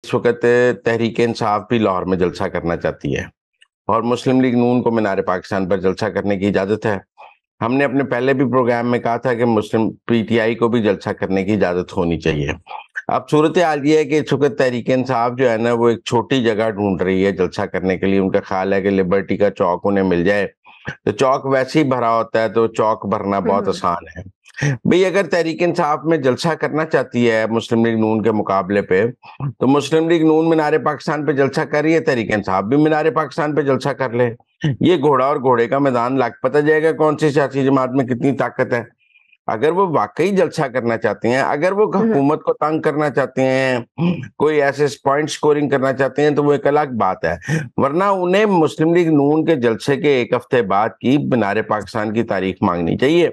اس وقت تحریک انصاف بھی لاہور میں جلسہ کرنا چاہتی ہے اور مسلم لیگ نون کو مینار پاکستان پر جلسہ کرنے کی اجازت ہے۔ ہم نے اپنے پہلے بھی پروگرام میں کہا تھا کہ مسلم پی ٹی آئی کو بھی جلسہ کرنے کی اجازت ہونی چاہیے۔ اب صورتحال یہ ہے کہ اس وقت تحریک انصاف جو ہے نا وہ ایک چھوٹی جگہ ڈھونڈ رہی ہے جلسہ کرنے کے لیے۔ ان کا خیال ہے کہ لبرٹی کا چوک انہیں مل جائے تو چوک ویسے ہی بھرا ہوتا ہے، تو چوک بھرنا بہت آسان ہے۔ بھئی اگر تحریک انصاف میں جلسہ کرنا چاہتی ہے مسلم لیگ نون کے مقابلے پہ، تو مسلم لیگ نون مینار پاکستان پہ جلسہ کر رہی ہے، تحریک انصاف بھی مینار پاکستان پہ جلسہ کر لے۔ یہ گھوڑا اور گھوڑے کا میدان لگ پتہ جائے گا کون سی سیاسی جماعت میں کتنی طاقت ہے۔ اگر وہ واقعی جلسہ کرنا چاہتے ہیں، اگر وہ حکومت کو تنگ کرنا چاہتے ہیں، کوئی ایسے پوائنٹ سکورنگ کرنا چاہتے ہیں، تو وہ ایک الگ بات ہے، ورنہ انہیں مسلم لیگ نون کے جلسے کے ایک ہفتے بعد کی مینار پاکستان کی تاریخ مانگنی چاہیے،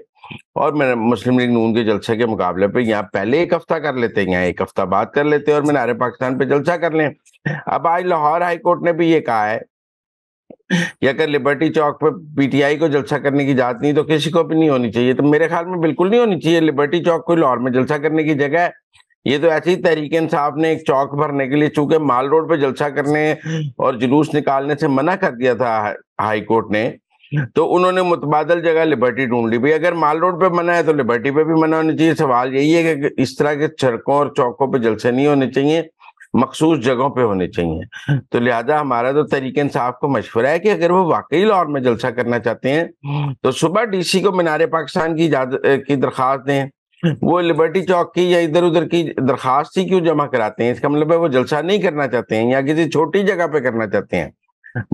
اور مسلم لیگ نون کے جلسے کے مقابلے پہ یہاں پہلے ایک ہفتہ کر لیتے ہیں، یہاں ایک ہفتہ بعد کر لیتے ہیں اور مینار پاکستان پہ جلسہ کر لیں۔ اب آج لاہور ہائی کورٹ نے بھی یہ کہا ہے کہ اگر لبرٹی چوک پہ پی ٹی آئی کو جلسہ کرنے کی اجازت نہیں تو کسی کو بھی نہیں ہونی چاہیے۔ تو میرے خیال میں بالکل نہیں ہونی چاہیے، لبرٹی چوک کوئی لاہور میں جلسہ کرنے کی جگہ ہے؟ یہ تو ایسی تحریک انصاف نے ایک چوک بھرنے کے لیے، چونکہ مال روڈ پہ جلسہ کرنے اور جلوس نکالنے سے منع کر دیا تھا ہائی کورٹ نے، تو انہوں نے متبادل جگہ لبرٹی ڈھونڈ لی۔ بھئی اگر مال روڈ پہ منع ہے تو لبرٹی پہ بھی منع ہونی چاہیے۔ سوال یہی ہے کہ اس طرح کے سڑکوں اور چوکوں پہ جلسے نہیں ہونے چاہیے، مخصوص جگہوں پہ ہونے چاہیے۔ تو لہٰذا ہمارا تو تحریک انصاف کو مشورہ ہے کہ اگر وہ واقعی لاہور میں جلسہ کرنا چاہتے ہیں تو صبح ڈی سی کو مینار پاکستان کی درخواست دیں۔ وہ لبرٹی چوک کی یا ادھر ادھر کی درخواست ہی کیوں جمع کراتے ہیں؟ اس کا مطلب ہے وہ جلسہ نہیں کرنا چاہتے ہیں یا کسی چھوٹی جگہ پہ کرنا چاہتے ہیں۔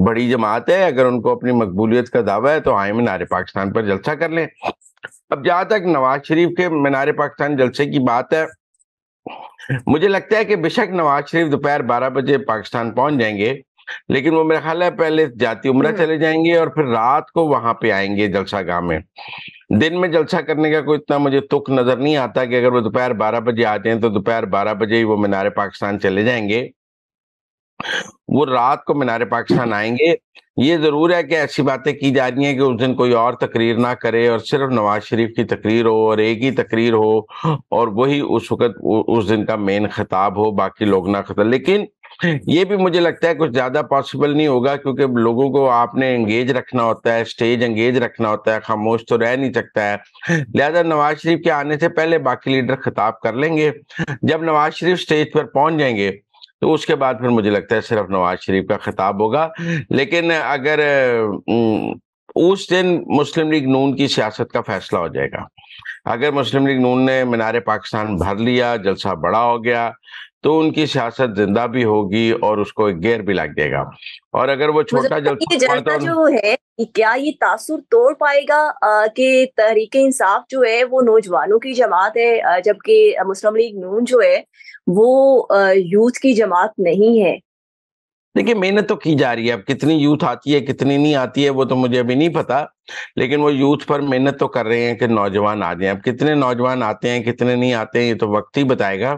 بڑی جماعت ہے، اگر ان کو اپنی مقبولیت کا دعویٰ ہے تو آئیں مینار پاکستان پر جلسہ کر لیں۔ اب جہاں تک نواز شریف کے مینار پاکستان جلسے کی بات ہے، مجھے لگتا ہے کہ بے شک نواز شریف دوپہر 12 بجے پاکستان پہنچ جائیں گے، لیکن وہ میرا خیال ہے پہلے جاتی عمرہ چلے جائیں گے اور پھر رات کو وہاں پہ آئیں گے جلسہ گاہ میں۔ دن میں جلسہ کرنے کا کوئی اتنا مجھے تک نظر نہیں آتا کہ اگر وہ دوپہر 12 بجے آ جائیں تو دوپہر 12 بجے ہی وہ مینار پاکستان چلے جائیں گے، وہ رات کو مینار پاکستان آئیں گے۔ یہ ضرور ہے کہ ایسی باتیں کی جا رہی ہیں کہ اس دن کوئی اور تقریر نہ کرے اور صرف نواز شریف کی تقریر ہو اور ایک ہی تقریر ہو اور وہی اس وقت اس دن کا مین خطاب ہو، باقی لوگ نہ خطاب۔ لیکن یہ بھی مجھے لگتا ہے کچھ زیادہ پاسبل نہیں ہوگا، کیونکہ لوگوں کو آپ نے انگیج رکھنا ہوتا ہے، سٹیج انگیج رکھنا ہوتا ہے، خاموش تو رہ نہیں سکتا ہے۔ لہذا نواز شریف کے آنے سے پہلے باقی لیڈر خطاب کر لیں گے۔ جب نواز شریف سٹیج پر پہنچ جائیں گے تو اس کے بعد پھر مجھے لگتا ہے صرف نواز شریف کا خطاب ہوگا۔ لیکن اگر اس دن مسلم لیگ نون کی سیاست کا فیصلہ ہو جائے گا، اگر مسلم لیگ نون نے مینار پاکستان بھر لیا، جلسہ بڑا ہو گیا، تو ان کی سیاست زندہ بھی ہوگی اور اس کو ایک گیئر بھی لگ جائے گا۔ اور اگر وہ چھوٹا یہ جلسہ جو ہے کیا یہ تاثر توڑ پائے گا کہ تحریک انصاف جو ہے وہ نوجوانوں کی جماعت ہے، جبکہ مسلم لیگ نون جو ہے وہ یوتھ کی جماعت نہیں ہے؟ دیکھیں محنت تو کی جا رہی ہے، اب کتنی یوتھ آتی ہے کتنی نہیں آتی ہے وہ تو مجھے ابھی نہیں پتا، لیکن وہ یوتھ پر محنت تو کر رہے ہیں کہ نوجوان آ جائیں۔ اب کتنے نوجوان آتے ہیں کتنے نہیں آتے ہیں یہ تو وقت ہی بتائے گا،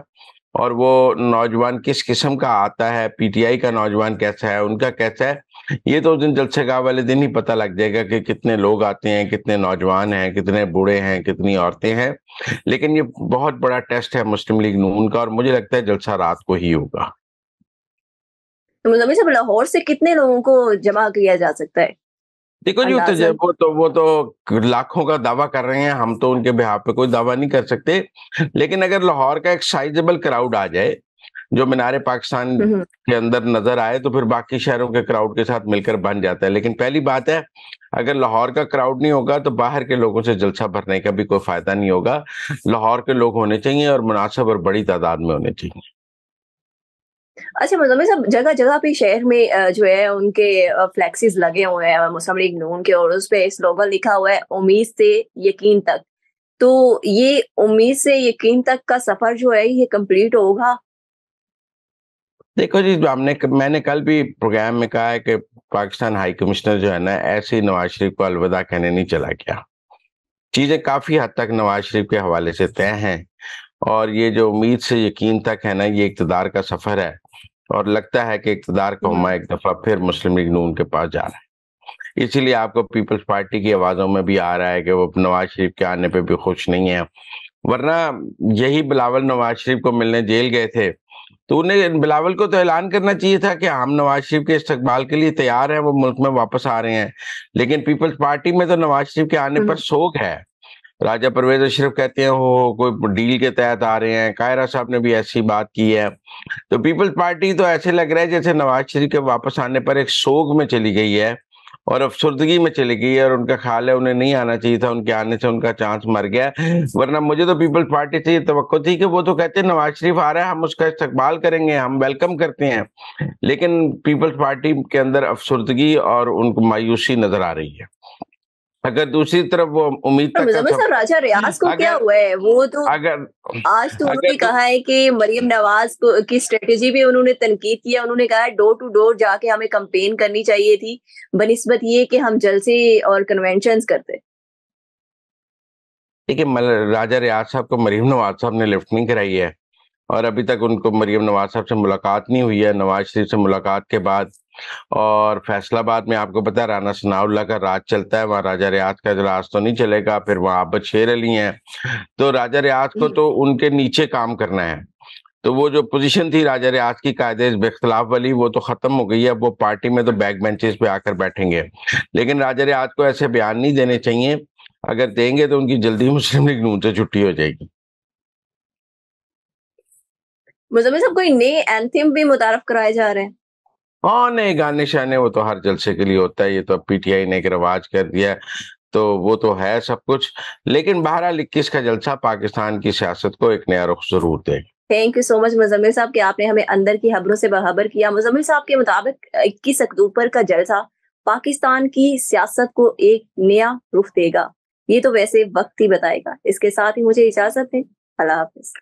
اور وہ نوجوان کس قسم کا آتا ہے، پی ٹی آئی کا نوجوان کیسا ہے، ان کا کیسا ہے، یہ تو اس دن جلسے گاہ والے دن ہی پتہ لگ جائے گا کہ کتنے لوگ آتے ہیں، کتنے نوجوان ہیں، کتنے بوڑھے ہیں، کتنی عورتیں ہیں۔ لیکن یہ بہت بڑا ٹیسٹ ہے مسلم لیگ نون کا، اور مجھے لگتا ہے جلسہ رات کو ہی ہوگا۔ مزمل صاحب لاہور سے کتنے لوگوں کو جمع کیا جا سکتا ہے؟ دیکھو جی وہ تو لاکھوں کا دعویٰ کر رہے ہیں، ہم تو ان کے بہاف پہ کوئی دعویٰ نہیں کر سکتے، لیکن اگر لاہور کا ایک سائزیبل کراؤڈ آ جائے جو مینار پاکستان کے اندر نظر آئے تو پھر باقی شہروں کے کراؤڈ کے ساتھ مل کر بن جاتا ہے۔ لیکن پہلی بات ہے اگر لاہور کا کراؤڈ نہیں ہوگا تو باہر کے لوگوں سے جلسہ بھرنے کا بھی کوئی فائدہ نہیں ہوگا۔ لاہور کے لوگ ہونے چاہیے اور مناسب اور بڑی تعداد میں ہونے چاہیے۔ اچھا مزمل صاحب، جگہ جگہ پہ شہر میں جو ہے ان کے فلیکسز لگے ہوئے ہیں مسلم لیگ نون کے، اور اس پہ سلوگن لکھا ہوا ہے امید سے یقین تک، تو یہ امید سے یقین تک کا سفر جو ہے یہ کمپلیٹ ہوگا؟ دیکھو جی میں نے کل بھی پروگرام میں کہا ہے کہ پاکستان ہائی کمشنر جو ہے نا ایسے ہی نواز شریف کو الوداع کہنے نہیں چلا گیا۔ چیزیں کافی حد تک نواز شریف کے حوالے سے طے ہیں، اور یہ جو امید سے یقین تک ہے نا یہ اقتدار کا سفر ہے، اور لگتا ہے کہ اقتدار کا عمہ ایک دفعہ پھر مسلم لیگ نون کے پاس جا رہا ہے۔ اسی لیے آپ کو پیپلز پارٹی کی آوازوں میں بھی آ رہا ہے کہ وہ نواز شریف کے آنے پہ بھی خوش نہیں ہیں، ورنہ یہی بلاول نواز شریف کو ملنے جیل گئے تھے تو انہیں بلاول کو تو اعلان کرنا چاہیے تھا کہ ہم نواز شریف کے استقبال کے لیے تیار ہیں, وہ ملک میں واپس آ رہے ہیں. لیکن پیپلز پارٹی میں تو نواز شریف کے آنے پر سوگ ہے. راجہ پرویز اشرف کہتے ہیں وہ کوئی ڈیل کے تحت آ رہے ہیں, قاہرہ صاحب نے بھی ایسی بات کی ہے. تو پیپلز پارٹی تو ایسے لگ رہا ہے جیسے نواز شریف کے واپس آنے پر ایک سوگ میں چلی گئی ہے اور افسردگی میں چلی گئی ہے, اور ان کا خیال ہے انہیں نہیں آنا چاہیے تھا, ان کے آنے سے ان کا چانس مر گیا. ورنہ مجھے تو پیپلز پارٹی سے یہ توقع تھی کہ وہ تو کہتے ہیں نواز شریف آ رہا ہے, ہم اس کا استقبال کریں گے, ہم ویلکم کرتے ہیں. لیکن پیپلز پارٹی کے اندر افسردگی اور ان کو مایوسی نظر آ رہی ہے. اگر دوسری طرف وہ امید تک مزمل صاحب راجہ ریاض کو کیا ہوا ہے؟ وہ تو آج تو انہوں نے کہا ہے کہ مریم نواز کی اسٹریٹجی بھی انہوں نے تنقید کیا. انہوں نے کہا ہے ڈور ٹو ڈور جا کے ہمیں کمپین کرنی چاہیے تھی بنسبت یہ کہ ہم جلسے اور کنونشنز کرتے. دیکھیے راجہ ریاض صاحب کو مریم نواز صاحب نے لفٹ نہیں کرائی ہے, اور ابھی تک ان کو مریم نواز صاحب سے ملاقات نہیں ہوئی ہے. نواز شریف سے ملاقات کے بعد, اور فیصلہ آباد میں آپ کو پتا ہے رانا ثناء اللہ کا راج چلتا ہے, وہاں راجہ ریاض کا اجلاس تو نہیں چلے گا. پھر وہاں عابد شیر علی ہیں, تو راجہ ریاض کو تو ان کے نیچے کام کرنا ہے. تو وہ جو پوزیشن تھی راجہ ریاض کی قائد اختلاف والی, وہ تو ختم ہو گئی ہے. وہ پارٹی میں تو بیک بینچز پہ آ کر بیٹھیں گے. لیکن راجہ ریاض کو ایسے بیان نہیں دینے چاہیے, اگر دیں گے تو ان کی جلدی مسلم لیگ نون سے چھٹی ہو جائے گی. مزمل صاحب کوئی نئے اینتھم بھی متعارف کرائے جا رہے ہیں؟ ہاں, نئے گانے شانے وہ تو ہر جلسے کے لیے ہوتا ہے, یہ تو پی ٹی آئی نے ایک رواج کر دیا ہے, تو وہ تو ہے سب کچھ. لیکن بہرحال 21 کا جلسہ پاکستان کی سیاست کو ایک نیا رخ ضرور دے. تھینک یو سو مچ مزمل صاحب کہ آپ نے ہمیں اندر کی خبروں سے باخبر کیا. مزمل صاحب کے مطابق 21 اکتوبر کا جلسہ پاکستان کی سیاست کو ایک نیا رخ دے گا. یہ تو ویسے وقت ہی بتائے گا. اس کے ساتھ ہی مجھے اجازت دیں. اللہ حافظ.